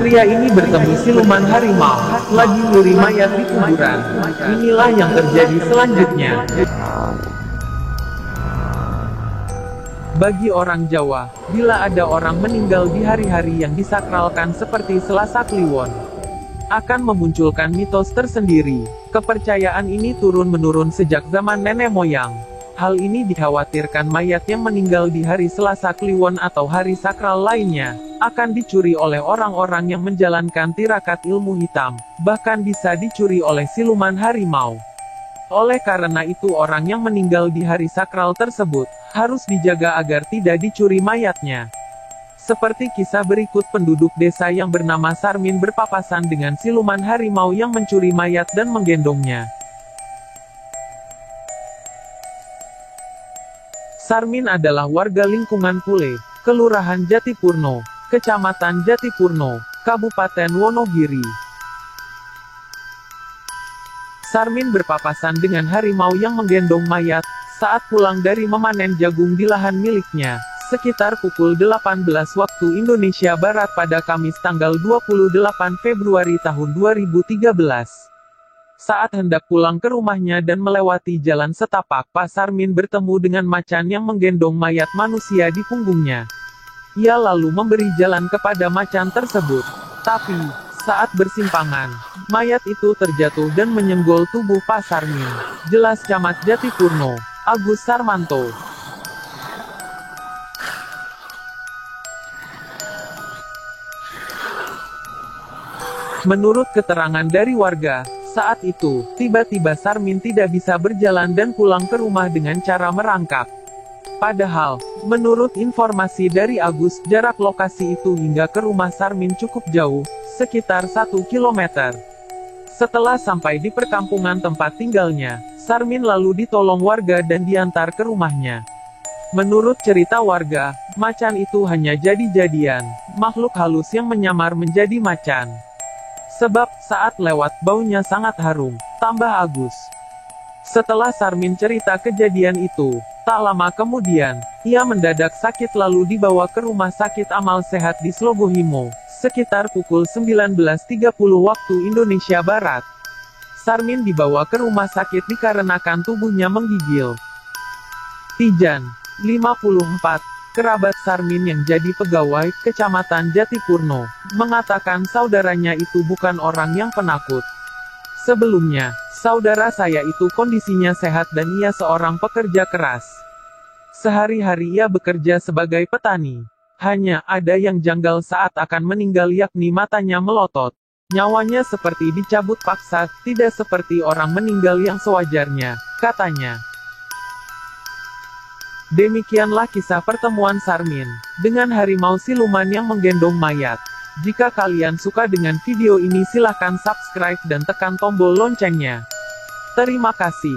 Pria ini bertemu siluman harimau, lagi nguri mayat di kuburan. Inilah yang terjadi selanjutnya. Bagi orang Jawa, bila ada orang meninggal di hari-hari yang disakralkan seperti Selasa Kliwon, akan memunculkan mitos tersendiri. Kepercayaan ini turun-menurun sejak zaman nenek moyang. Hal ini dikhawatirkan mayat yang meninggal di hari Selasa Kliwon atau hari sakral lainnya, akan dicuri oleh orang-orang yang menjalankan tirakat ilmu hitam, bahkan bisa dicuri oleh siluman harimau. Oleh karena itu orang yang meninggal di hari sakral tersebut, harus dijaga agar tidak dicuri mayatnya. Seperti kisah berikut, penduduk desa yang bernama Sarmin berpapasan dengan siluman harimau yang mencuri mayat dan menggendongnya. Sarmin adalah warga lingkungan Pule, Kelurahan Jatipurno, Kecamatan Jatipurno, Kabupaten Wonogiri. Sarmin berpapasan dengan harimau yang menggendong mayat, saat pulang dari memanen jagung di lahan miliknya, sekitar pukul 18 waktu Indonesia Barat pada Kamis tanggal 28 Februari tahun 2013. Saat hendak pulang ke rumahnya dan melewati jalan setapak, Pak Sarmin bertemu dengan macan yang menggendong mayat manusia di punggungnya. Ia lalu memberi jalan kepada macan tersebut. Tapi, saat bersimpangan, mayat itu terjatuh dan menyenggol tubuh Pak Sarmin. Jelas Camat Jatipurno, Agus Sarmanto. Menurut keterangan dari warga, saat itu, tiba-tiba Sarmin tidak bisa berjalan dan pulang ke rumah dengan cara merangkak. Padahal, menurut informasi dari Agus, jarak lokasi itu hingga ke rumah Sarmin cukup jauh, sekitar 1 km. Setelah sampai di perkampungan tempat tinggalnya, Sarmin lalu ditolong warga dan diantar ke rumahnya. Menurut cerita warga, macan itu hanya jadi-jadian, makhluk halus yang menyamar menjadi macan. Sebab, saat lewat, baunya sangat harum, tambah Agus. Setelah Sarmin cerita kejadian itu, tak lama kemudian, ia mendadak sakit lalu dibawa ke rumah sakit Amal Sehat di Slogohimo, sekitar pukul 19.30 waktu Indonesia Barat. Sarmin dibawa ke rumah sakit dikarenakan tubuhnya menggigil. Tijan, 54, kerabat Sarmin yang jadi pegawai Kecamatan Jatipurno, mengatakan saudaranya itu bukan orang yang penakut. Sebelumnya, saudara saya itu kondisinya sehat dan ia seorang pekerja keras. Sehari-hari ia bekerja sebagai petani. Hanya ada yang janggal saat akan meninggal, yakni matanya melotot. Nyawanya seperti dicabut paksa, tidak seperti orang meninggal yang sewajarnya, katanya. Demikianlah kisah pertemuan Sarmin dengan harimau siluman yang menggendong mayat. Jika kalian suka dengan video ini, silahkan subscribe dan tekan tombol loncengnya. Terima kasih.